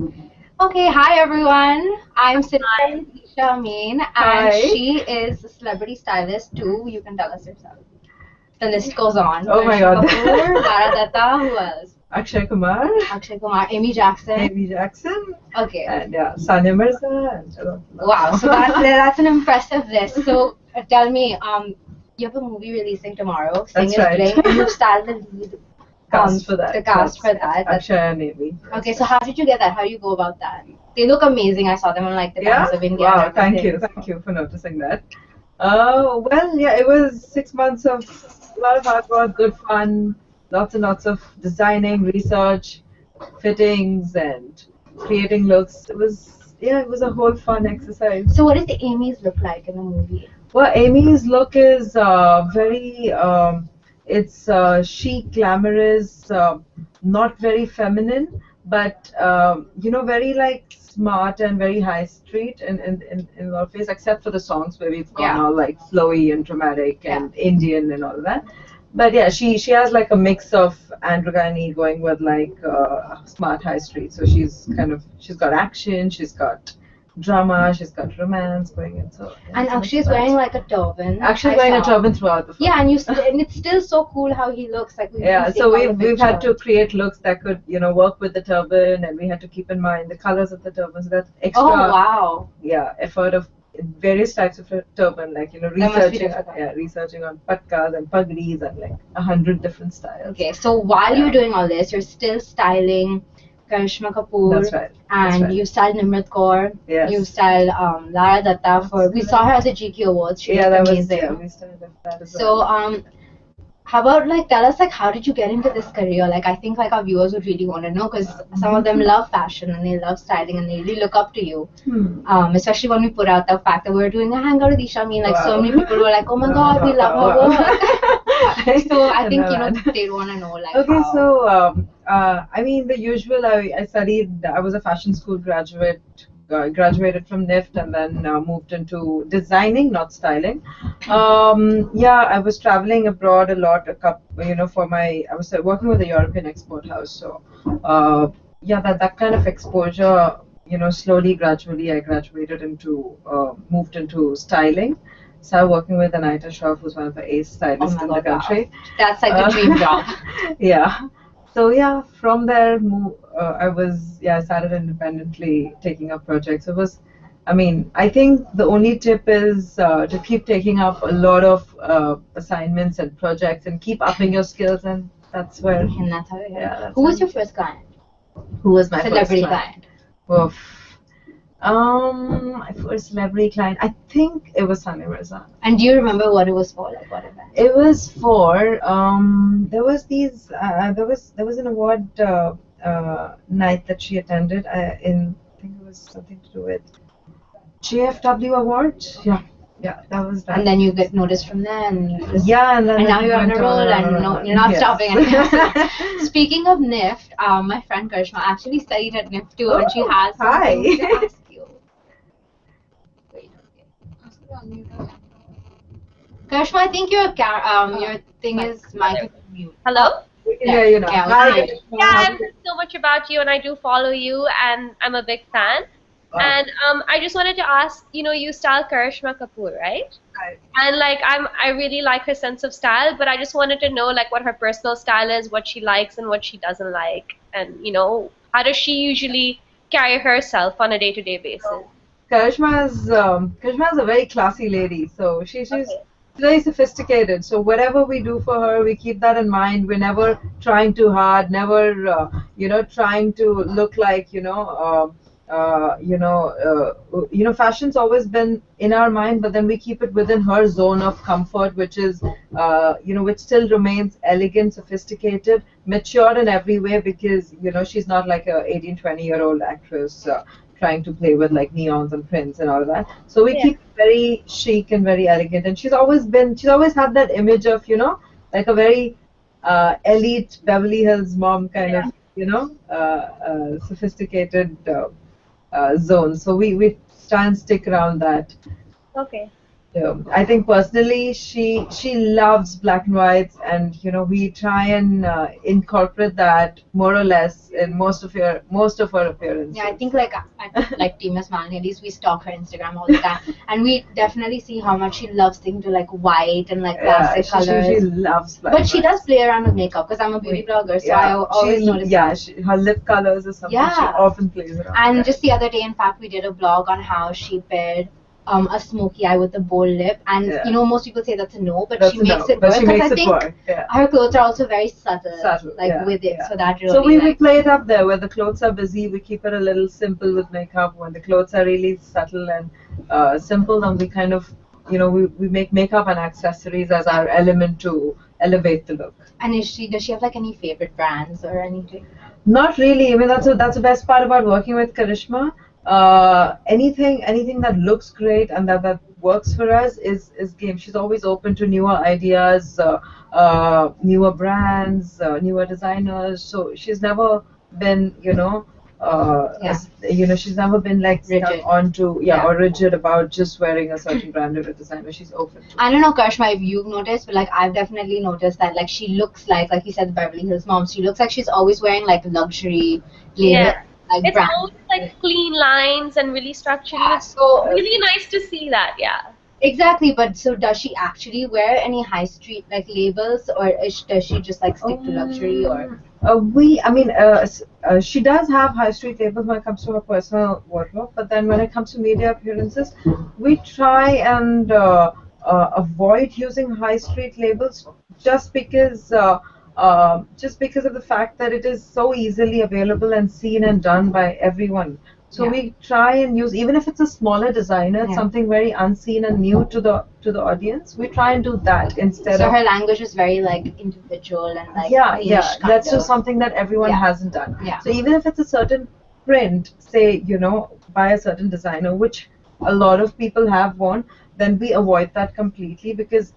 Okay, hi everyone. I'm Stylist Esha Amin, and Hi. she is a celebrity stylist too. You can tell us yourself. The list goes on. Oh my Karishma God. Kapoor, Lara Datta, who else? Akshay Kumar, Akshay Kumar, Amy Jackson. Amy Jackson, Okay. and yeah, Sanya Mirza. And a lot Wow. So more. that's an impressive list. So tell me, you have a movie releasing tomorrow. Sing That's is right. Bling, and you styled the lead. Cast for that. The cast for That's that. Akshay and Amy. Okay, so how did you get that? How do you go about that? They look amazing. I saw them on like the Yeah. Times of India Wow. and Thank everything. you. Thank you for noticing that. Well, yeah, it was 6 months of a lot of hard work, good fun, lots and lots of designing, research, fittings, and creating looks. It was a whole fun exercise. So what does the Amy's look like in the movie? Well, Amy's look is very, it's chic, glamorous, not very feminine, but very like smart and very high street in a lot of ways, except for the songs where we've gone Yeah. all like flowy and dramatic Yeah. and Indian and all of that. But yeah, she has like a mix of androgyny going with like smart high street. So she's got action, she's got drama, she's got romance going in. So yeah, And it's a mix Akshay of is that. wearing like a turban. Actually I wearing a saw. turban throughout the film. Yeah, and it's still so cool how he looks. Like we've Yeah, been so seeing all the we've had to pictures. create looks that could, work with the turban, and we had to keep in mind the colors of the turban. So that's extra, Oh wow. yeah, effort of various types of turban, like That must be researching, difficult. researching on patkas and pagris and like 100 different styles. Okay, so while Yeah. you're doing all this, you're still styling Karishma Kapoor. That's right. That's And right. you styled Nimrat Kaur. Yes. You styled Lara Datta for. We saw her at the GQ Awards. She Yeah, looked that was amazing. yeah, we started with that as So well. how about like tell us like how did you get into this career? Like I think like our viewers would really want to know because some of them love fashion and they love styling and they really look up to you. Especially when we put out the fact that we're doing a hangout with Isha. I mean, like so Wow. many people were like, "Oh my God, we love her Wow. work." So I think No, man. they'd want to know like Okay, how. so I mean the usual. I studied. I was a fashion school graduate. Graduated from NIFT and then moved into designing, not styling. Yeah, I was traveling abroad a lot. For my I was working with a European export house. So yeah, that kind of exposure. Slowly, gradually, I graduated moved into styling. Started working with Anita Shroff, who's one of the ace stylists Oh my in the God, wow. country. That's like the dream job. Yeah. So yeah, from there, I started independently taking up projects. I mean, I think the only tip is to keep taking up a lot of assignments and projects and keep upping your skills, and that's where. And that's how it Yeah, that's Who was how- your first client? Who was my Celebrity first client? client. Oof. My first celebrity client, I think it was Sanya Mirza. And do you remember what it was for? Like what event? It was for there was an award night that she attended I think it was something to do with GFW award. Yeah, that was that. And then you get noticed from there, and you just Yeah, and then and now it you're on went a roll, on and and no, on. you're not Yes. stopping. Speaking of NIFT, my friend Karishma actually studied at NIFT too, and she Oh, has something hi. to ask you. Wait, okay. Karishma, I think your thing is mic mute. Hello? We can hear you now. Yeah, Hi. okay. Yeah, I've heard so much about you and I do follow you and I'm a big fan. Wow. And I just wanted to ask, you style Karishma Kapoor, right? Hi. And like I really like her sense of style, but I just wanted to know like what her personal style is, what she likes and what she doesn't like, and how does she usually carry herself on a day-to-day basis? Karishma is a very classy lady, so she's Okay. very sophisticated. So whatever we do for her, we keep that in mind. We're never trying too hard, never trying to look like fashion's always been in our mind, but then we keep it within her zone of comfort, which is which still remains elegant, sophisticated, mature in every way, because she's not like a 18, 20-year-old actress. Trying to play with like neons and prints and all of that. So we Yeah. keep it very chic and very elegant. And she's always had that image of, like a very elite Beverly Hills mom kind Yeah. of, sophisticated zone. So we try and stick around that. Okay. I think personally she loves black and whites, and we try and incorporate that more or less in most of her appearances. Yeah, I think like like Team MissMalini, at least we stalk her Instagram all the time, and we definitely see how much she loves sticking to like white and like classic colors. She loves black. But she does play around with makeup because I'm a beauty blogger, so I always notice. Yeah, her lip colors is something she often plays around. And just the other day, in fact, we did a blog on how she paired a smoky eye with a bold lip, and most people say that's a no, but she makes it work because I think her clothes are also very subtle with it, so that really. So we play it up there where the clothes are busy. We keep it a little simple with makeup. When the clothes are really subtle and simple, then we kind of we make makeup and accessories as our element to elevate the look. And does she have like any favorite brands or anything? Not really. I mean, that's the best part about working with Karishma. Anything that looks great and that works for us is game. She's always open to newer ideas, newer brands, newer designers. So she's never been she's never been like rigid or rigid about just wearing a certain brand or a designer. She's open to. I don't know, Karishma, if you've noticed, but like I've definitely noticed that like she looks like you said, the Beverly Hills mom. She looks like she's always wearing like luxury label. Like it's always like clean lines and really structured. It's so really nice to see that. Yeah. Exactly, but so does she actually wear any high street like labels, or does she just like stick to luxury? Or she does have high street labels when it comes to her personal wardrobe, but then when it comes to media appearances, we try and avoid using high street labels just because of the fact that it is so easily available and seen and done by everyone. So we try and use, even if it's a smaller designer, something very unseen and new to the audience, we try and do that instead. So her language is very like individual and like let's do something that everyone hasn't done. So even if it's a certain print, say by a certain designer, which a lot of people have worn, then we avoid that completely because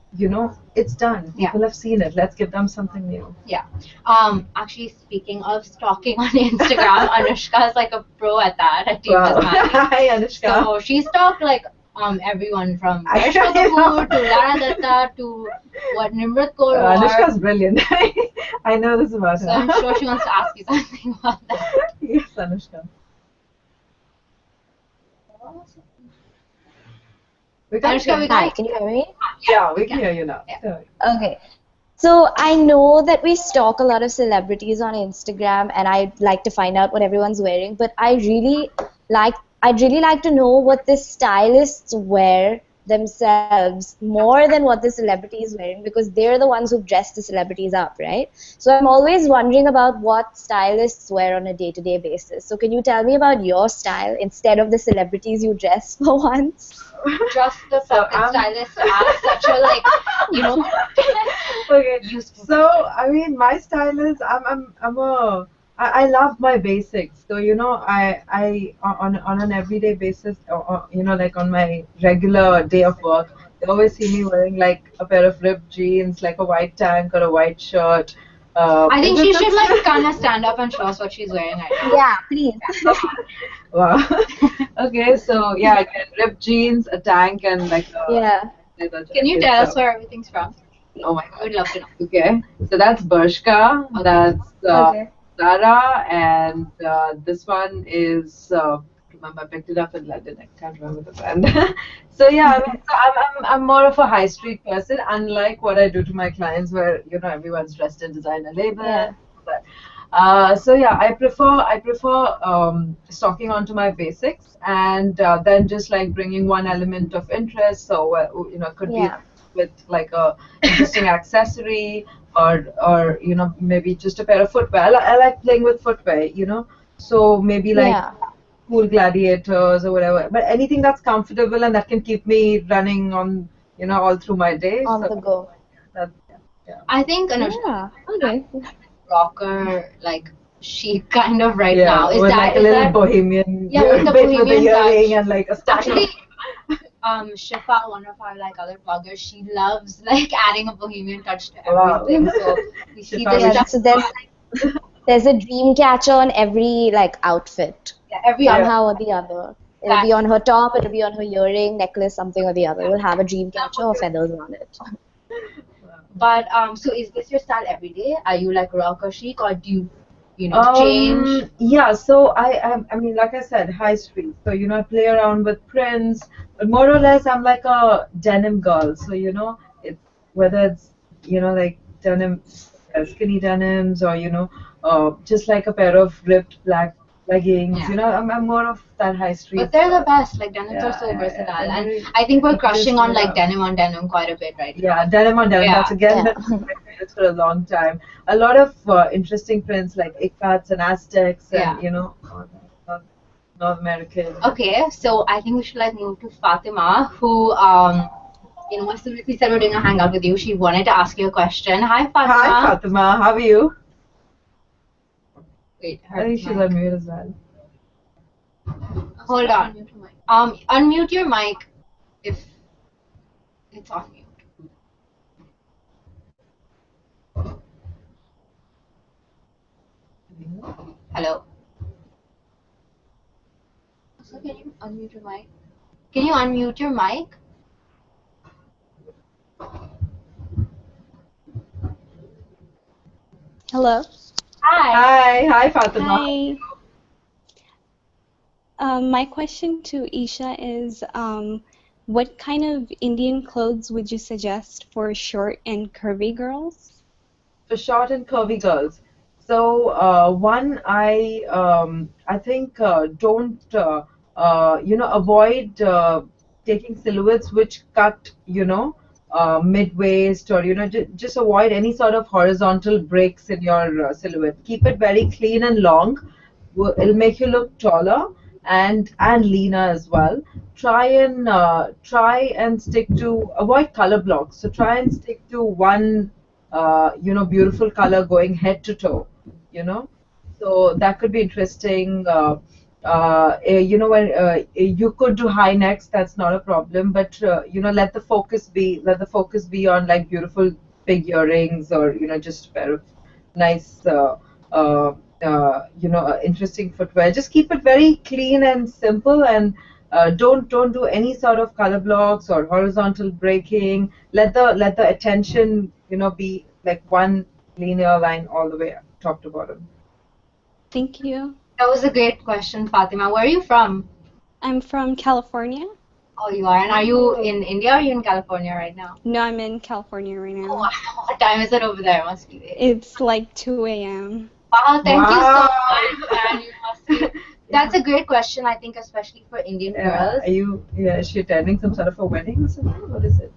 it's done. People have seen it. Let's give them something new. Yeah. Actually, speaking of stalking on Instagram, Anushka is like a pro at that. At Hi, Anushka. So she stalked like everyone from Karishma Kapoor to Lara Datta to Nimrat Kaur. Anushka's brilliant. I know this about her. So I'm sure she wants to ask you something about that. Yes, Anushka. Hi, can you hear me? Yeah, we can hear you now. Yeah. Okay. So I know that we stalk a lot of celebrities on Instagram, and I'd like to find out what everyone's wearing. But I'd really like to know what the stylists wear themselves more than what the celebrity is wearing, because they're the ones who dress the celebrities up, right? So I'm always wondering about what stylists wear on a day-to-day basis. So can you tell me about your style instead of the celebrities you dress for once? Just the stylist ask such a okay. So I mean, my style is I love my basics. So I on an everyday basis, like on my regular day of work, they always see me wearing like a pair of ripped jeans, like a white tank or a white shirt. I think she should like kind of stand up and show us what she's wearing right now. Yeah, please. Wow. Okay, so again, ripped jeans, a tank, and like Can you tell us where everything's from? Oh my God, I would love to know. Okay, so that's Bershka, that's Zara, and this one is remember I picked it up in London. I can't remember the brand. So I'm more of a high street person, unlike what I do to my clients, where everyone's dressed in designer label. Yeah. I prefer stocking onto my basics, and then just like bringing one element of interest. So it could be with like a interesting accessory, or maybe just a pair of footwear. I like playing with footwear. So maybe like cool gladiators or whatever. But anything that's comfortable and that can keep me running on all through my day. On the go. I think rocker like chic kind of now. Is with that like a little bohemian? With the bohemian with the earring and like a actually. Shifa, one of our like other bloggers, she loves like adding a bohemian touch to everything. So we see this stuff. So there's a dream catcher on every like outfit. Yeah, every somehow or the other. It'll be on her top, it'll be on her earring, necklace, something or the other. It'll have a dream catcher or feathers on it. But so is this your style every day? Are you like rock or chic, or do you change? Yeah, so I mean, like I said, high street. So I play around with prints, but more or less, I'm like a denim girl. So it's whether it's like denim, skinny denims, or just like a pair of ripped black leggings. Yeah. I'm more of that high street. But they're the best. Like denims are so versatile, and I think we're crushing on like denim on denim quite a bit right now. Yeah, denim on denim. Yeah. That's again that's been my favorite for a long time. A lot of interesting prints like Ikats and Aztecs and North American. Okay, so I think we should like move to Fatima, who as soon as we said we're doing a hangout with you, she wanted to ask you a question. Hi, Fatima. Hi, Fatima. How are you? Wait, I think she's on mute as well. Hold on. Unmute your mic if it's on mute. Hello. So can you unmute your mic? Can you unmute your mic? Hello. Hi. Hi, Fatima. Hi. My question to Esha is, what kind of Indian clothes would you suggest for short and curvy girls? For short and curvy girls. So one, I think don't avoid taking silhouettes which cut mid-waist, or just avoid any sort of horizontal breaks in your silhouette. Keep it very clean and long. It'll make you look taller and leaner as well. Try and stick to, avoid color blocks. So try and stick to one beautiful color going head to toe. So that could be interesting. When you could do high necks, that's not a problem, but let the focus be on like beautiful big earrings, or just a pair of nice interesting footwear. Just keep it very clean and simple, and don't do any sort of color blocks or horizontal breaking. Let the attention be like one linear line all the way top to bottom. Thank you. That was a great question, Fatima. Where are you from? I'm from California. Oh, you are. And are you in India, or are you in California right now? No, I'm in California right now. Oh, what time is it over there? It must be late. It's like 2 a.m. Wow, thank you so much. And you must be. That's a great question, I think, especially for Indian girls. Is she attending some sort of a wedding or something? What is it?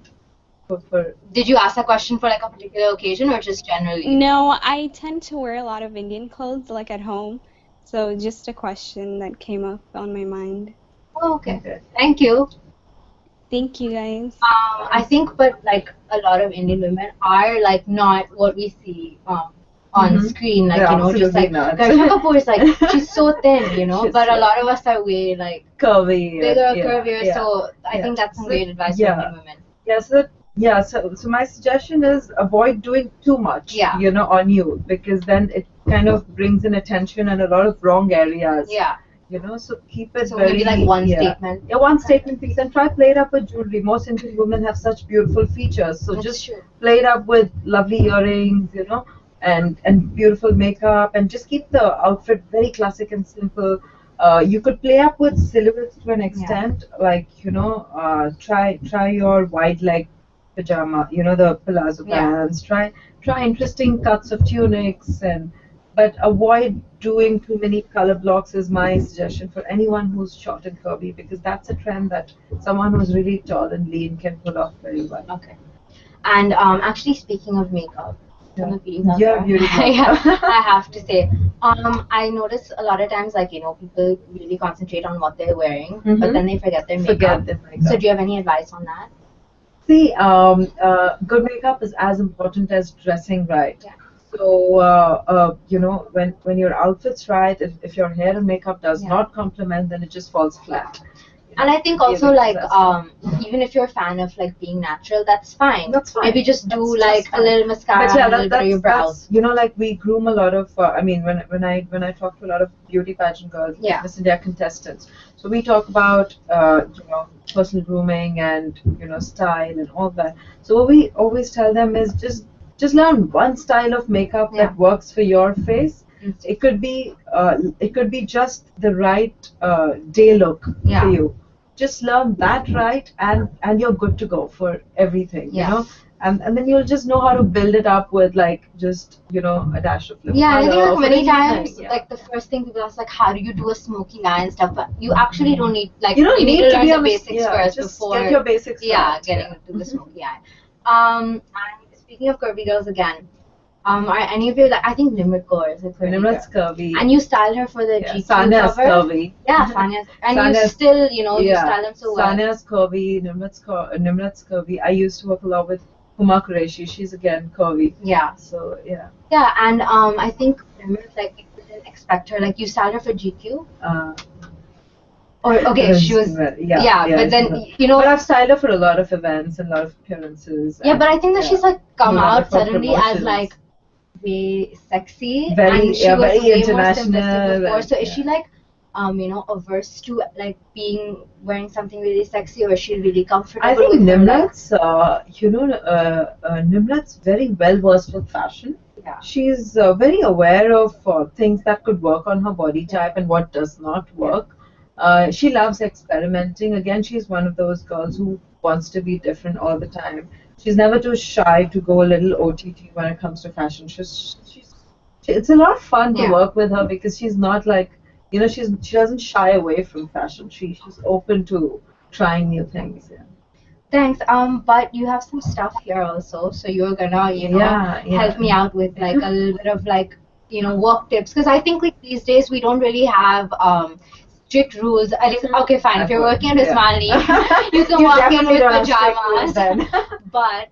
Did you ask that question for like a particular occasion, or just generally? No, I tend to wear a lot of Indian clothes, like at home. So just a question that came up on my mind. Oh, okay. Thank you. Thank you, guys. I think, but like a lot of Indian women are like not what we see on screen, like just like Karishma Kapoor is like she's so thin, but a lot of us are way like curvy, bigger, curvier. So I think that's some great advice for Indian women. So my suggestion is avoid doing too much, on you, because then it kind of brings in attention and a lot of wrong areas. Yeah. So keep it so very, maybe like one statement. Yeah, one statement piece, and try play it up with jewelry. Most Indian women have such beautiful features, so That's just true. play it up with lovely earrings, and beautiful makeup, and just keep the outfit very classic and simple. You could play up with silhouettes to an extent, like try your wide leg pajama, the palazzo pants. Try interesting cuts of tunics, but avoid doing too many color blocks is my suggestion for anyone who's short and curvy, because that's a trend that someone who's really tall and lean can pull off very well. Okay. And actually, speaking of makeup, Yeah, beautiful. beautiful. I have to say, I notice a lot of times, like people really concentrate on what they're wearing, but then they forget their makeup. So do you have any advice on that? See, good makeup is as important as dressing right. Yeah. So, when your outfit's right, if your hair and makeup does not complement, then it just falls flat. And I think also like even if you're a fan of like being natural, that's fine. That's fine. Maybe just do That's like just a fine. little mascara But yeah, and a little bit of your brows. you know, like we groom a lot of. I mean, when I talk to a lot of beauty pageant girls, Yeah. Miss India contestants, so we talk about you know, personal grooming and, you know, style and all that. So what we always tell them is just learn one style of makeup Yeah. that works for your face. It could be just the right day look Yeah. for you. Just learn that right, and you're good to go for everything. Yeah. You know. And then you'll just know how to build it up with like just, you know, a dash of lip Yeah, I color think like for many the times, evening. like the first thing people ask, like, how do you do a smoky eye and stuff? But you actually don't need, like, You don't need need to to be learn a the basics first just before, get your basics yeah, right. getting into the smoky eye. And speaking of curvy girls again, are any of you like? I think Nimriko is a curvy Nimrat's girl. curvy. And you styled her for the GQ Sanya's cover. curvy. Yeah, Sanya's, and you Sanya's- still, you know, you style them so well. Sanya's curvy, Nimrat's curvy. I used to work a lot with Huma Qureshi. She's again curvy. Yeah. So yeah. Yeah, and I think Nimrat, like, you didn't expect her, like, you styled her for GQ. Or okay, she was but then you know. But I've styled her for a lot of events and a lot of appearances. Yeah, but I think that she's like come A lot out of her suddenly as promotions. like way sexy, Very- and she yeah, was very way more international simplistic before. and- So is she like, you know, averse to like wearing something really sexy, or is she really comfortable? I think with her, like- Nimrat's, Nimrat's very well versed with fashion. Yeah. She's very aware of things that could work on her body type and what does not work. She loves experimenting. Again, she's one of those girls who wants to be different all the time. She's never too shy to go a little OTT when it comes to fashion. It's a lot of fun to Yeah. work with her because she's not like, you know, she doesn't shy away from fashion. She's open to trying new things. Yeah. Thanks. But you have some stuff here also, so you're gonna, you know, Yeah. help me out with like a little bit of like, you know, work tips, because I think like these days we don't really have strict rules. Okay, fine. If you're working at MissMalini, you can walk in with pajamas. But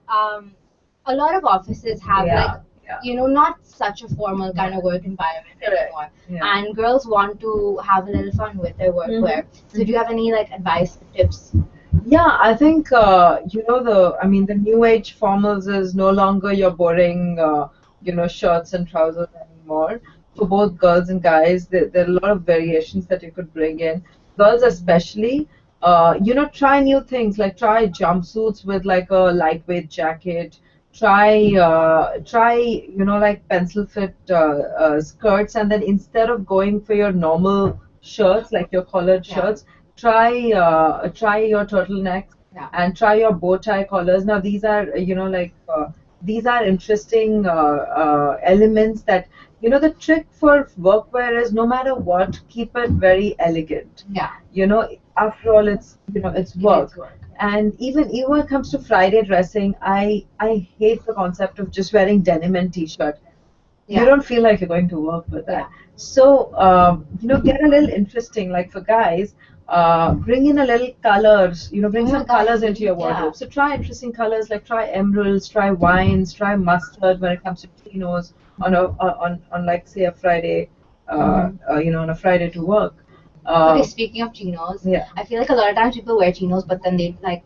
a lot of offices have like, you know, not such a formal kind of work environment anymore. Yeah. And girls want to have a little fun with their workwear. So do you have any like advice, tips? Yeah, I think the new age formals is no longer your boring shirts and trousers anymore. For both girls and guys, there are a lot of variations that you could bring in. Girls especially, try new things, like try jumpsuits with like a lightweight jacket. Try like pencil fit skirts, and then instead of going for your normal shirts, like your collared shirts, try your turtlenecks and try your bow tie collars. Now these are these are interesting elements that, you know, the trick for workwear is no matter what, keep it very elegant. Yeah. You know, after all, it's work. And even when it comes to Friday dressing, I hate the concept of just wearing denim and t-shirt. Yeah. You don't feel like you're going to work with that. So get a little interesting. Like for guys, bring in a little colors. Bring some colors into your wardrobe. So try interesting colors, like try emeralds, try wines, try mustard when it comes to chinos on like say a Friday, on a Friday to work. Okay, speaking of chinos, I feel like a lot of times people wear chinos, but then they like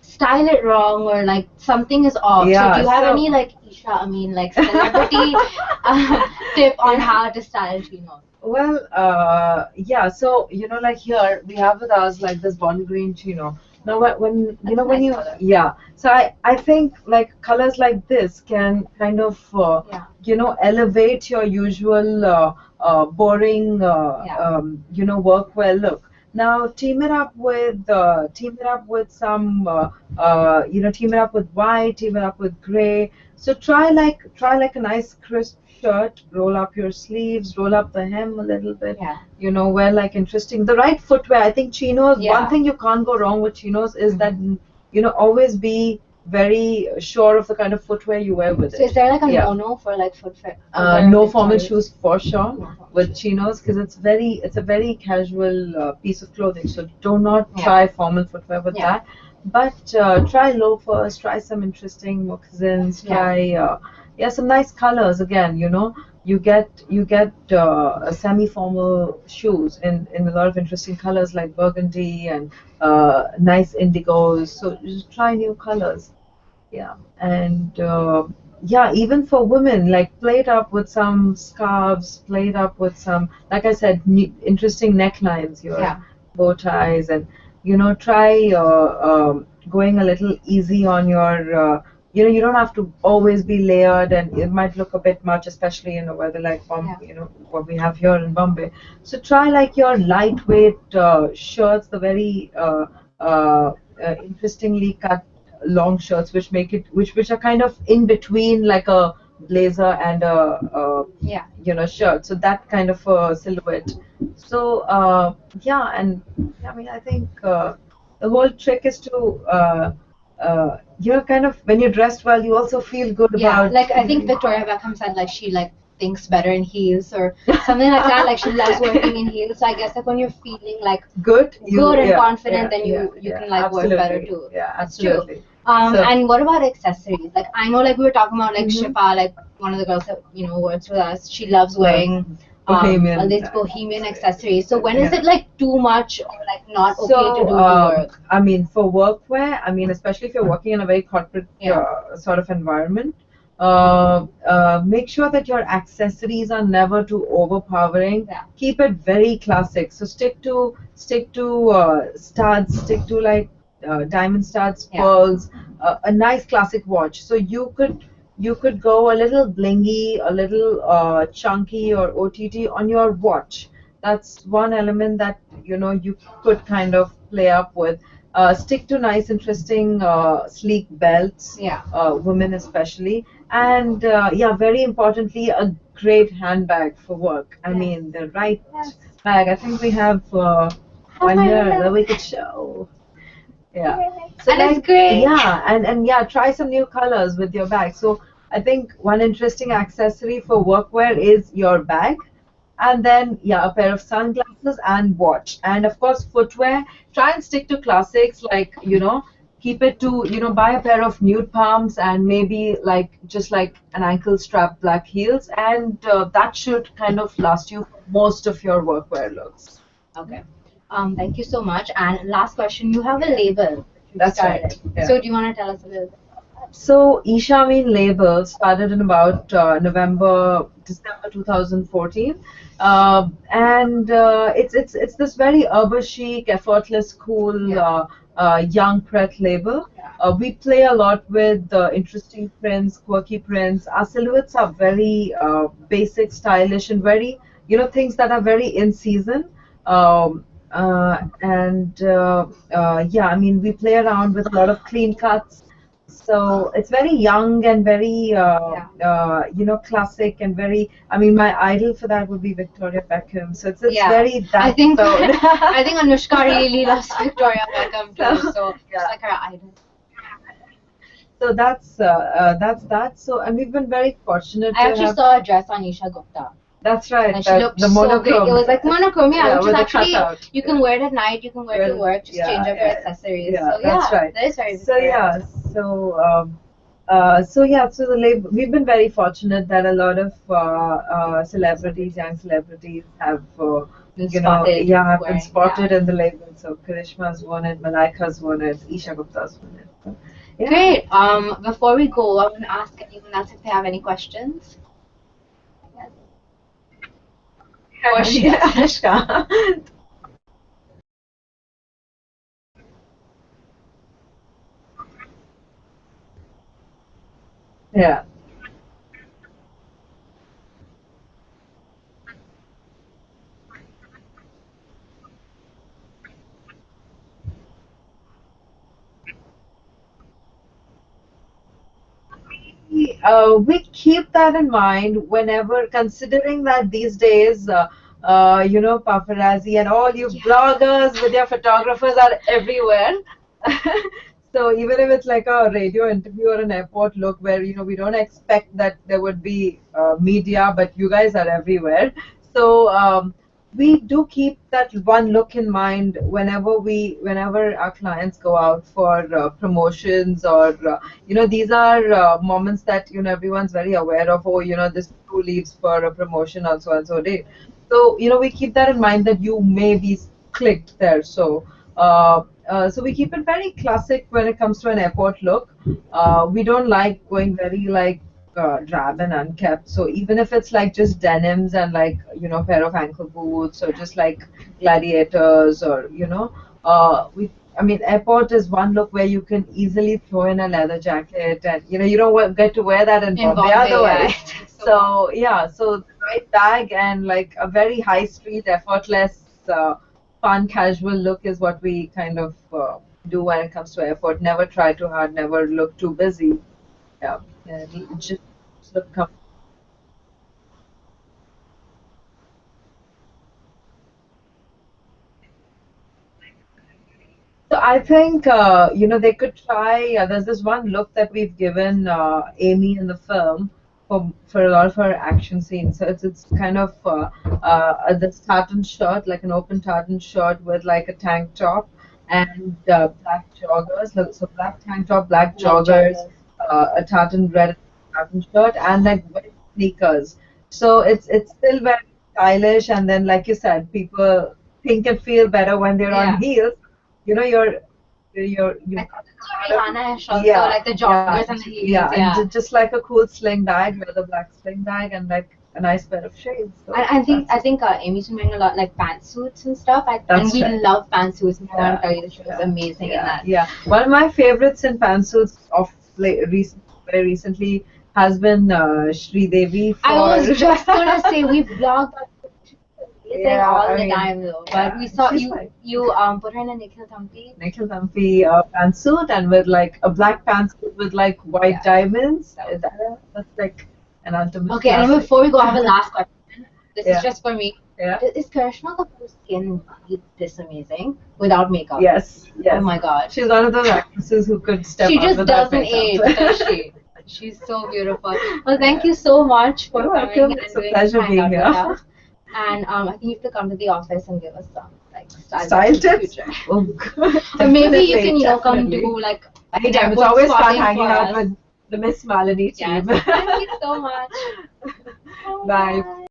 style it wrong, or like something is off. Yeah, so do you have any like Esha Amin, like celebrity tip on how to style chinos? Well, so like here we have with us like this bond green chino. Now so I think like colors like this can kind of elevate your usual boring workwear look. Now team it up with some team it up with white, team it up with gray. So try like a nice crisp shirt, roll up your sleeves, roll up the hem a little bit. Wear like interesting, the right footwear. I think chinos, one thing you can't go wrong with chinos is that always be very sure of the kind of footwear you wear with it. So is there like a no for like footwear? No formal shoes for sure with chinos, because it's a very casual piece of clothing. So do not try formal footwear with that. But try loafers, try some interesting moccasins, try some nice colors. Again, semi-formal shoes in a lot of interesting colors like burgundy and nice indigos. So just try new colors. Yeah, and yeah, even for women, like play it up with some scarves, play it up with some, like I said, interesting necklines, your bow ties, and try going a little easy on your. You don't have to always be layered, and it might look a bit much, especially in a weather like Bombay, what we have here in Bombay. So try like your lightweight shirts, the very interestingly cut long shirts, which are kind of in between like a blazer and a shirt. So that kind of a silhouette. So yeah, and I mean I think the whole trick is to kind of when you're dressed well, you also feel good about. Like I think Victoria Beckham said like she like thinks better in heels or something like that. Like she loves working in heels. So I guess like when you're feeling like good and confident, then you can like absolutely. work better too. Yeah, absolutely. True. And what about accessories? Like I know like we were talking about like Shifa, like one of the girls that works with us. She loves wearing all these bohemian accessories. So when is it like too much or like not okay to do work? I mean for workwear, I mean especially if you're working in a very corporate sort of environment. Make sure that your accessories are never too overpowering. Keep it very classic. So stick to studs. Stick to like diamond studs, pearls. A nice classic watch. So you could go a little blingy, a little chunky or OTT on your watch. That's one element that you could kind of play up with. Stick to nice, interesting, sleek belts. Women especially. And very importantly, a great handbag for work. I mean, the right bag. I think we have one here that we could show. Yeah. So that is great. Yeah, and try some new colors with your bag. So I think one interesting accessory for workwear is your bag. And then, a pair of sunglasses and watch. And of course, footwear. Try and stick to classics like, keep it to, buy a pair of nude palms and maybe just like an ankle strap black heels. And that should kind of last you most of your workwear looks. Okay. Thank you so much. And last question, you have a label. That's right. Yeah. So do you want to tell us a little bit? So Esha Amin label started in about December 2014, and it's this very urban chic, effortless, cool, young Pret label. We play a lot with interesting prints, quirky prints. Our silhouettes are very basic, stylish, and very things that are very in season. I mean we play around with a lot of clean cuts. So it's very young and very, classic and very. I mean, my idol for that would be Victoria Beckham. So it's very that. I think Anushka really loves Victoria Beckham too. So it's like her idol. So that's that. So and we've been very fortunate. I actually saw a dress on Isha Gupta. That's right. And she looked so monochrome. Great. It was like monochrome, which is actually you can wear it at night, you can wear it to work, just change up your accessories. So that's right. That is very So the label, we've been very fortunate that a lot of celebrities, young celebrities, have been spotted in the label. So Karishma's won it, Malaika's won it, Isha Gupta's won it. So, Great. Before we go, I'm going to ask anyone else if they have any questions. Or Anushka. Yeah. We keep that in mind whenever considering that these days, paparazzi and all you bloggers with your photographers are everywhere. So even if it's like a radio interview or an airport look where we don't expect that there would be media, but you guys are everywhere. So we do keep that one look in mind whenever our clients go out for promotions, or these are moments that everyone's very aware of. Oh, this crew leaves for a promotion on so and so date. So we keep that in mind that you may be clicked there. So we keep it very classic when it comes to an airport look. We don't like going very like drab and unkept. So even if it's like just denims and like pair of ankle boots, or just like gladiators, or we. I mean, airport is one look where you can easily throw in a leather jacket, and you don't get to wear that in Bombay otherwise. Yeah. So yeah, so the right bag and like a very high street, effortless, fun, casual look is what we kind of do when it comes to airport. Never try too hard, never look too busy. Yeah, yeah, just look comfortable. So I think they could try. There's this one look that we've given Amy in the film for a lot of her action scenes. So it's kind of this tartan shirt, like an open tartan shirt with like a tank top and black joggers. So black tank top, black joggers, a tartan red tartan shirt, and like white sneakers. So it's still very stylish, and then like you said, people think and feel better when they're Yeah. on heels. You Like Rihanna also, yeah, like the joggers and the heels. yeah, and just like a cool sling bag with a black sling bag and like a nice pair of shades. So I think Amy's been wearing a lot like pantsuits and stuff. And we right. love pantsuits. And I want to tell you that she was Yeah. amazing in that. Yeah, one of my favorites in pantsuits of like very recently has been Shri Devi. I was just gonna say we vlogged that. Yeah, all I the mean, time though. But yeah, we saw she's you fine. you put her in a Nikhil Thampi. Nikhil Thampi pantsuit, and with like a black pantsuit with like white Yeah. diamonds. That's like an ultimate Okay, and classic. before we go, I have a last question. This Yeah. is just for me. Yeah. Is Karishma Kapoor's skin really this amazing without makeup? Yes. Oh my god. She's one of those actresses who could step She up just without doesn't makeup. age, does she? She's so beautiful. Well, thank you so much for You're coming welcome. and It's a doing pleasure this being hangout here. with us. And I think you have to come to the office and give us some like Style tips in the tips? future. Oh, Or maybe you definitely, can come definitely. do like Anytime. It's airport always fun spotting hanging for out us. with the MissMalini Yes. team. Thank you so much. Bye.